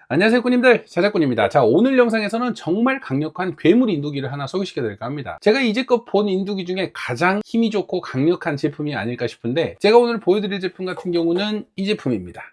안녕하세요 꾸님들, 자작꾼입니다. 자, 오늘 영상에서는 정말 강력한 괴물 인두기를 하나 소개시켜 드릴까 합니다. 제가 이제껏 본 인두기 중에 가장 힘이 좋고 강력한 제품이 아닐까 싶은데, 제가 오늘 보여드릴 제품 같은 경우는 이 제품입니다.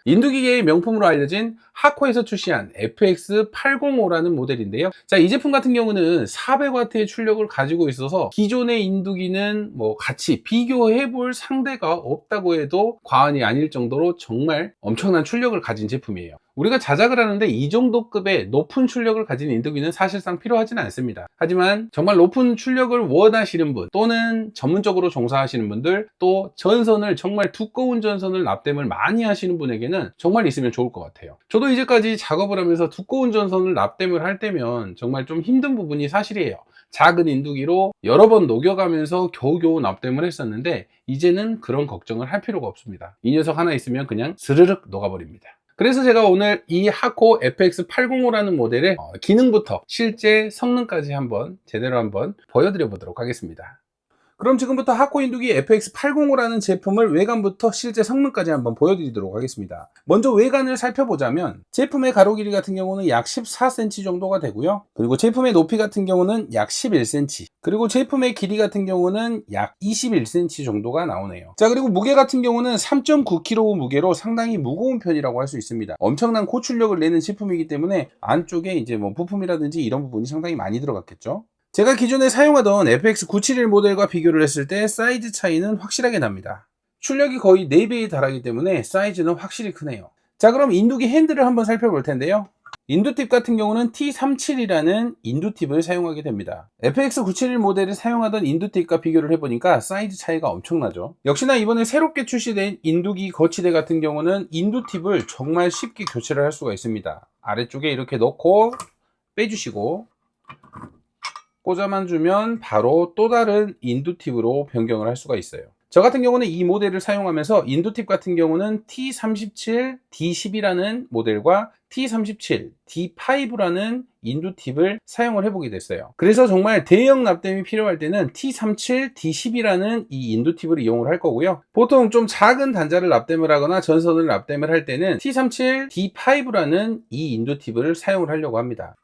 인두기계의 명품으로 알려진 하코에서 출시한 FX805라는 모델인데요. 자, 이 제품 같은 경우는 400W의 출력을 가지고 있어서 기존의 인두기는 같이 비교해 볼 상대가 없다고 해도 과언이 아닐 정도로 정말 엄청난 출력을 가진 제품이에요. 우리가 자작을 하는데 이 정도 급의 높은 출력을 가진 인두기는 사실상 필요하지는 않습니다. 하지만 정말 높은 출력을 원하시는 분, 또는 전문적으로 종사하시는 분들, 또 전선을 정말 두꺼운 전선을 납땜을 많이 하시는 분에게는 정말 있으면 좋을 것 같아요. 저도 이제까지 작업을 하면서 두꺼운 전선을 납땜을 할 때면 정말 좀 힘든 부분이 사실이에요. 작은 인두기로 여러 번 녹여가면서 겨우겨우 납땜을 했었는데, 이제는 그런 걱정을 할 필요가 없습니다. 이 녀석 하나 있으면 그냥 스르륵 녹아버립니다. 그래서 제가 오늘 이 하코 FX805라는 모델의 기능부터 실제 성능까지 제대로 한번 보여드려 보도록 하겠습니다. 그럼 지금부터 하코 인두기 FX805라는 제품을 외관부터 실제 성능까지 한번 보여드리도록 하겠습니다. 먼저 외관을 살펴보자면, 제품의 가로 길이 같은 경우는 약 14cm 정도가 되고요. 그리고 제품의 높이 같은 경우는 약 11cm, 그리고 제품의 길이 같은 경우는 약 21cm 정도가 나오네요. 자, 그리고 무게 같은 경우는 3.9kg 무게로 상당히 무거운 편이라고 할 수 있습니다. 엄청난 고출력을 내는 제품이기 때문에 안쪽에 이제 부품이라든지 이런 부분이 상당히 많이 들어갔겠죠. 제가 기존에 사용하던 FX971 모델과 비교를 했을 때 사이즈 차이는 확실하게 납니다. 출력이 거의 4배에 달하기 때문에 사이즈는 확실히 크네요. 자, 그럼 인두기 핸들을 한번 살펴볼 텐데요. 인두팁 같은 경우는 T37이라는 인두팁을 사용하게 됩니다. FX971 모델을 사용하던 인두팁과 비교를 해보니까 사이즈 차이가 엄청나죠. 역시나 이번에 새롭게 출시된 인두기 거치대 같은 경우는 인두팁을 정말 쉽게 교체를 할 수가 있습니다. 아래쪽에 이렇게 넣고 빼주시고 꽂아만 주면 바로 또 다른 인두팁으로 변경을 할 수가 있어요. 저 같은 경우는 이 모델을 사용하면서 인두팁 같은 경우는 T37 D10이라는 모델과 T37 D5라는 인두팁을 사용을 해보게 됐어요. 그래서 정말 대형 납땜이 필요할 때는 T37 D10이라는 이 인두팁을 이용을 할 거고요. 보통 좀 작은 단자를 납땜을 하거나 전선을 납땜을 할 때는 T37 D5라는 이 인두팁을 사용을 하려고 합니다.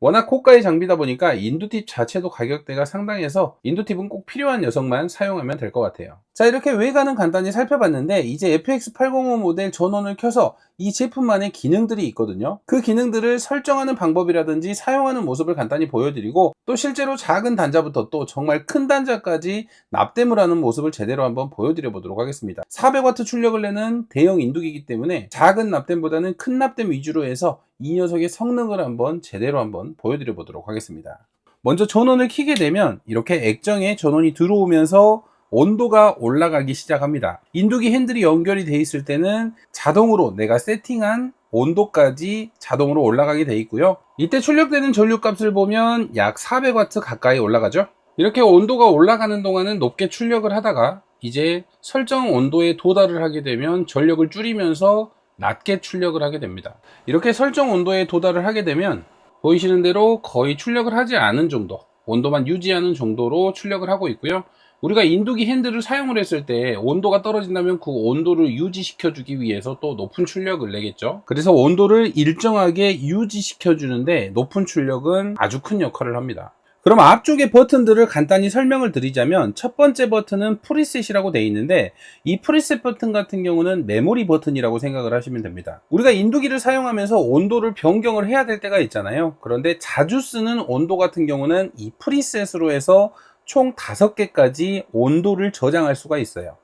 워낙 고가의 장비다 보니까 인두팁 자체도 가격대가 상당해서 인두팁은 꼭 필요한 녀석만 사용하면 될 것 같아요. 자, 이렇게 외관은 간단히 살펴봤는데, 이제 FX805 모델 전원을 켜서 이 제품만의 기능들이 있거든요. 그 기능들을 설정하는 방법이라든지 사용하는 모습을 간단히 보여드리고, 또 실제로 작은 단자부터 또 정말 큰 단자까지 납땜을 하는 모습을 제대로 한번 보여드려 보도록 하겠습니다. 400W 출력을 내는 대형 인두기이기 때문에 작은 납땜보다는 큰 납땜 위주로 해서 이 녀석의 성능을 제대로 한번 보여드려 보도록 하겠습니다. 먼저 전원을 켜게 되면 이렇게 액정에 전원이 들어오면서 온도가 올라가기 시작합니다. 인두기 핸들이 연결이 되어 있을 때는 자동으로 내가 세팅한 온도까지 자동으로 올라가게 되어 있고요. 이때 출력되는 전류값을 보면 약 400W 가까이 올라가죠. 이렇게 온도가 올라가는 동안은 높게 출력을 하다가 이제 설정 온도에 도달을 하게 되면 전력을 줄이면서 낮게 출력을 하게 됩니다. 이렇게 설정 온도에 도달을 하게 되면 보이시는 대로 거의 출력을 하지 않은 정도, 온도만 유지하는 정도로 출력을 하고 있고요. 우리가 인두기 핸들을 사용을 했을 때 온도가 떨어진다면 그 온도를 유지시켜 주기 위해서 또 높은 출력을 내겠죠. 그래서 온도를 일정하게 유지시켜 주는데 높은 출력은 아주 큰 역할을 합니다. 그럼 앞쪽의 버튼들을 간단히 설명을 드리자면, 첫 번째 버튼은 프리셋이라고 되어 있는데, 이 프리셋 버튼 같은 경우는 메모리 버튼이라고 생각을 하시면 됩니다. 우리가 인두기를 사용하면서 온도를 변경을 해야 될 때가 있잖아요. 그런데 자주 쓰는 온도 같은 경우는 이 프리셋으로 해서 총 5개까지 온도를 저장할 수가 있어요.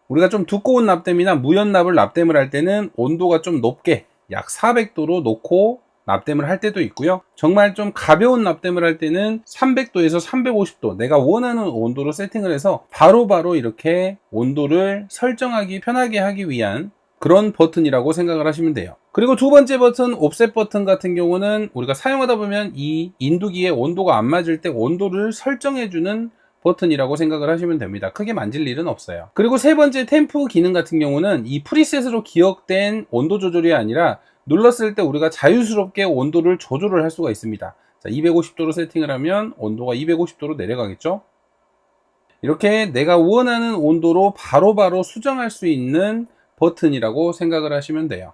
우리가 좀 두꺼운 납땜이나 무연납을 납땜을 할 때는 온도가 좀 높게 약 400도로 놓고 납땜을 할 때도 있고요. 정말 좀 가벼운 납땜을 할 때는 300도에서 350도 내가 원하는 온도로 세팅을 해서 바로바로 이렇게 온도를 설정하기 편하게 하기 위한 그런 버튼이라고 생각을 하시면 돼요. 그리고 두 번째 버튼, 옵셋 버튼 같은 경우는 우리가 사용하다 보면 이 인두기의 온도가 안 맞을 때 온도를 설정해주는 버튼이라고 생각을 하시면 됩니다. 크게 만질 일은 없어요. 그리고 세 번째 템프 기능 같은 경우는 이 프리셋으로 기억된 온도 조절이 아니라 눌렀을 때 우리가 자유스럽게 온도를 조절을 할 수가 있습니다. 자, 250도로 세팅을 하면 온도가 250도로 내려가겠죠. 이렇게 내가 원하는 온도로 바로바로 수정할 수 있는 버튼이라고 생각을 하시면 돼요.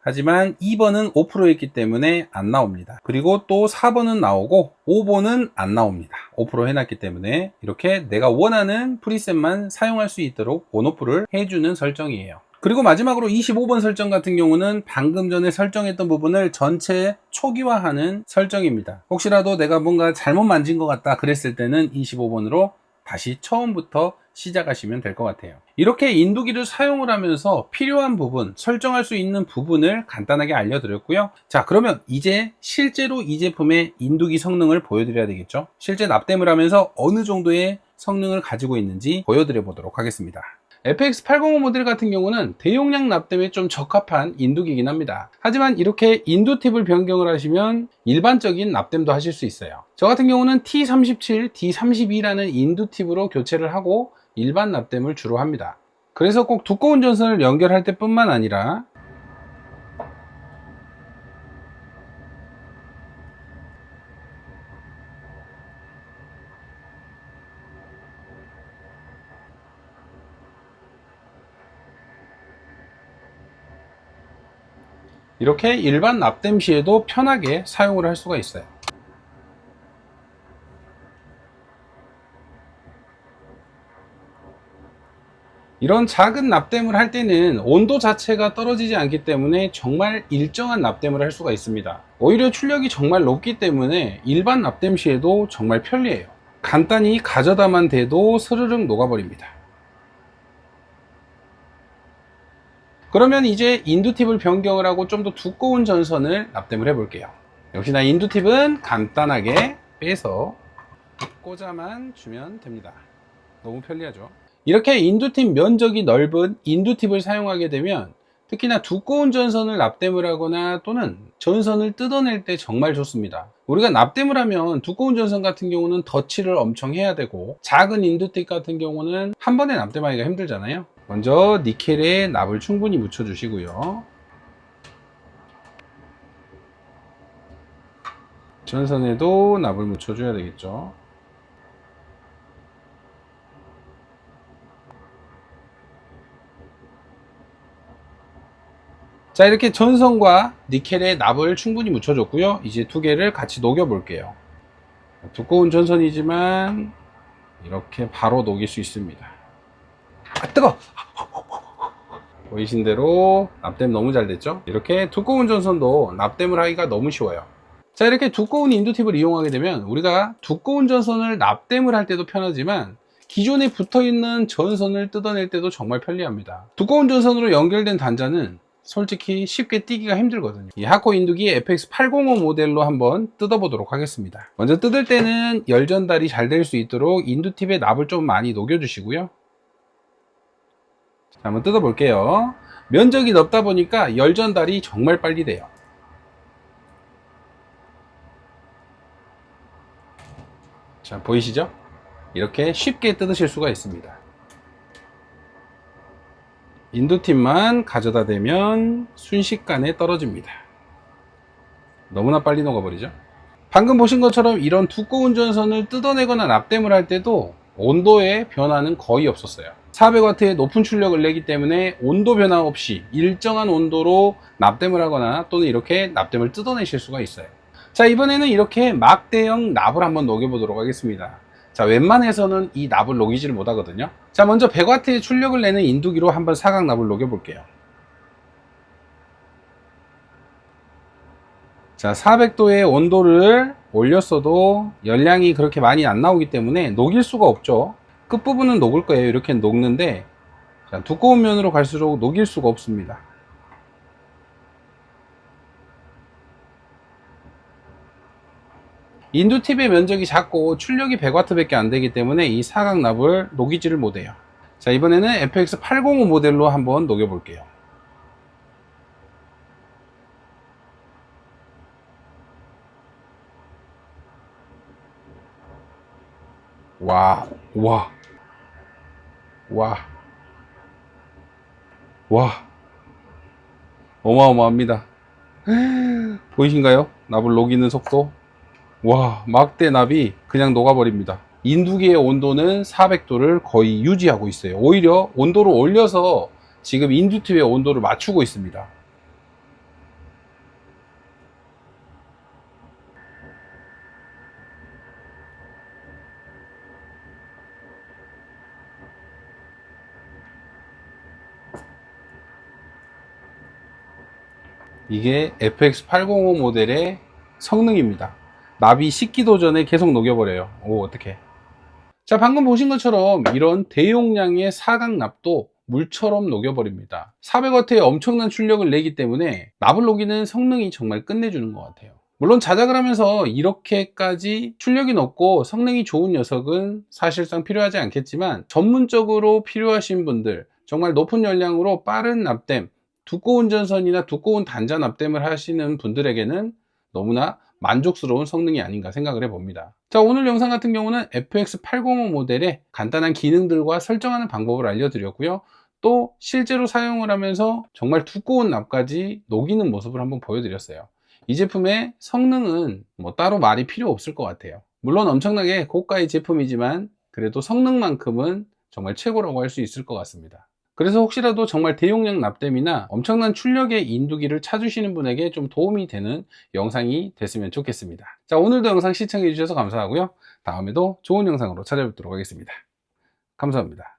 하지만 2번은 5%였기 때문에 안 나옵니다. 그리고 또 4번은 나오고 5번은 안 나옵니다. 5% 해놨기 때문에 이렇게 내가 원하는 프리셋만 사용할 수 있도록 온오프를 해주는 설정이에요. 그리고 마지막으로 25번 설정 같은 경우는 방금 전에 설정했던 부분을 전체 초기화하는 설정입니다. 혹시라도 내가 뭔가 잘못 만진 것 같다 그랬을 때는 25번으로 다시 처음부터 시작하시면 될 것 같아요. 이렇게 인두기를 사용을 하면서 필요한 부분, 설정할 수 있는 부분을 간단하게 알려드렸고요. 자, 그러면 이제 실제로 이 제품의 인두기 성능을 보여드려야 되겠죠. 실제 납땜을 하면서 어느 정도의 성능을 가지고 있는지 보여드려 보도록 하겠습니다. FX805 모델 같은 경우는 대용량 납땜에 좀 적합한 인두기이긴 합니다. 하지만 이렇게 인두 팁을 변경을 하시면 일반적인 납땜도 하실 수 있어요. 저 같은 경우는 T37, D32라는 인두 팁으로 교체를 하고 일반 납땜을 주로 합니다. 그래서 꼭 두꺼운 전선을 연결할 때 뿐만 아니라 이렇게 일반 납땜 시에도 편하게 사용을 할 수가 있어요. 이런 작은 납땜을 할 때는 온도 자체가 떨어지지 않기 때문에 정말 일정한 납땜을 할 수가 있습니다. 오히려 출력이 정말 높기 때문에 일반 납땜 시에도 정말 편리해요. 간단히 가져다만 대도 스르륵 녹아버립니다. 그러면 이제 인두 팁을 변경을 하고 좀 더 두꺼운 전선을 납땜을 해 볼게요. 역시나 인두 팁은 간단하게 빼서 꽂아만 주면 됩니다. 너무 편리하죠. 이렇게 인두팁 면적이 넓은 인두팁을 사용하게 되면 특히나 두꺼운 전선을 납땜을 하거나 또는 전선을 뜯어낼 때 정말 좋습니다. 우리가 납땜을 하면 두꺼운 전선 같은 경우는 덧칠을 엄청 해야 되고 작은 인두팁 같은 경우는 한 번에 납땜하기가 힘들잖아요. 먼저 니켈에 납을 충분히 묻혀 주시고요. 전선에도 납을 묻혀 줘야 되겠죠. 자, 이렇게 전선과 니켈에 납을 충분히 묻혀줬고요. 이제 두 개를 같이 녹여 볼게요. 두꺼운 전선이지만 이렇게 바로 녹일 수 있습니다. 아, 뜨거! 보이신 대로 납땜 너무 잘 됐죠? 이렇게 두꺼운 전선도 납땜을 하기가 너무 쉬워요. 자, 이렇게 두꺼운 인두팁을 이용하게 되면 우리가 두꺼운 전선을 납땜을 할 때도 편하지만 기존에 붙어있는 전선을 뜯어낼 때도 정말 편리합니다. 두꺼운 전선으로 연결된 단자는 솔직히 쉽게 띄기가 힘들거든요. 이 하코 인두기 FX805 모델로 한번 뜯어보도록 하겠습니다. 먼저 뜯을 때는 열 전달이 잘 될 수 있도록 인두팁에 납을 좀 많이 녹여주시고요. 자, 한번 뜯어볼게요. 면적이 넓다 보니까 열 전달이 정말 빨리 돼요. 자, 보이시죠? 이렇게 쉽게 뜯으실 수가 있습니다. 인두팁만 가져다 대면 순식간에 떨어집니다. 너무나 빨리 녹아버리죠. 방금 보신 것처럼 이런 두꺼운 전선을 뜯어내거나 납땜을 할 때도 온도의 변화는 거의 없었어요. 400W의 높은 출력을 내기 때문에 온도 변화 없이 일정한 온도로 납땜을 하거나 또는 이렇게 납땜을 뜯어내실 수가 있어요. 자, 이번에는 이렇게 막대형 납을 한번 녹여보도록 하겠습니다. 자, 웬만해서는 이 납을 녹이지를 못하거든요. 자, 먼저 100W의 출력을 내는 인두기로 한번 사각 납을 녹여볼게요. 자, 400도의 온도를 올렸어도 열량이 그렇게 많이 안 나오기 때문에 녹일 수가 없죠. 끝부분은 녹을 거예요. 이렇게 녹는데 자, 두꺼운 면으로 갈수록 녹일 수가 없습니다. 인두팁의 면적이 작고 출력이 100W 밖에 안 되기 때문에 이 사각납을 녹이지를 못해요. 자, 이번에는 FX805 모델로 한번 녹여 볼게요. 와 어마어마합니다. 보이신가요? 납을 녹이는 속도. 와, 막대 납이 그냥 녹아버립니다. 인두기의 온도는 400도를 거의 유지하고 있어요. 오히려 온도를 올려서 지금 인두팁의 온도를 맞추고 있습니다. 이게 FX805 모델의 성능입니다. 납이 식기도 전에 계속 녹여버려요. 오, 어떡해. 자, 방금 보신 것처럼 이런 대용량의 사각납도 물처럼 녹여버립니다. 400W의 엄청난 출력을 내기 때문에 납을 녹이는 성능이 정말 끝내주는 것 같아요. 물론 자작을 하면서 이렇게까지 출력이 높고 성능이 좋은 녀석은 사실상 필요하지 않겠지만, 전문적으로 필요하신 분들, 정말 높은 열량으로 빠른 납땜, 두꺼운 전선이나 두꺼운 단자 납땜을 하시는 분들에게는 너무나 만족스러운 성능이 아닌가 생각을 해봅니다. 자, 오늘 영상 같은 경우는 FX805 모델의 간단한 기능들과 설정하는 방법을 알려드렸고요. 또 실제로 사용을 하면서 정말 두꺼운 납까지 녹이는 모습을 한번 보여드렸어요. 이 제품의 성능은 뭐 따로 말이 필요 없을 것 같아요. 물론 엄청나게 고가의 제품이지만 그래도 성능만큼은 정말 최고라고 할 수 있을 것 같습니다. 그래서 혹시라도 정말 대용량 납땜이나 엄청난 출력의 인두기를 찾으시는 분에게 좀 도움이 되는 영상이 됐으면 좋겠습니다. 자, 오늘도 영상 시청해 주셔서 감사하고요. 다음에도 좋은 영상으로 찾아뵙도록 하겠습니다. 감사합니다.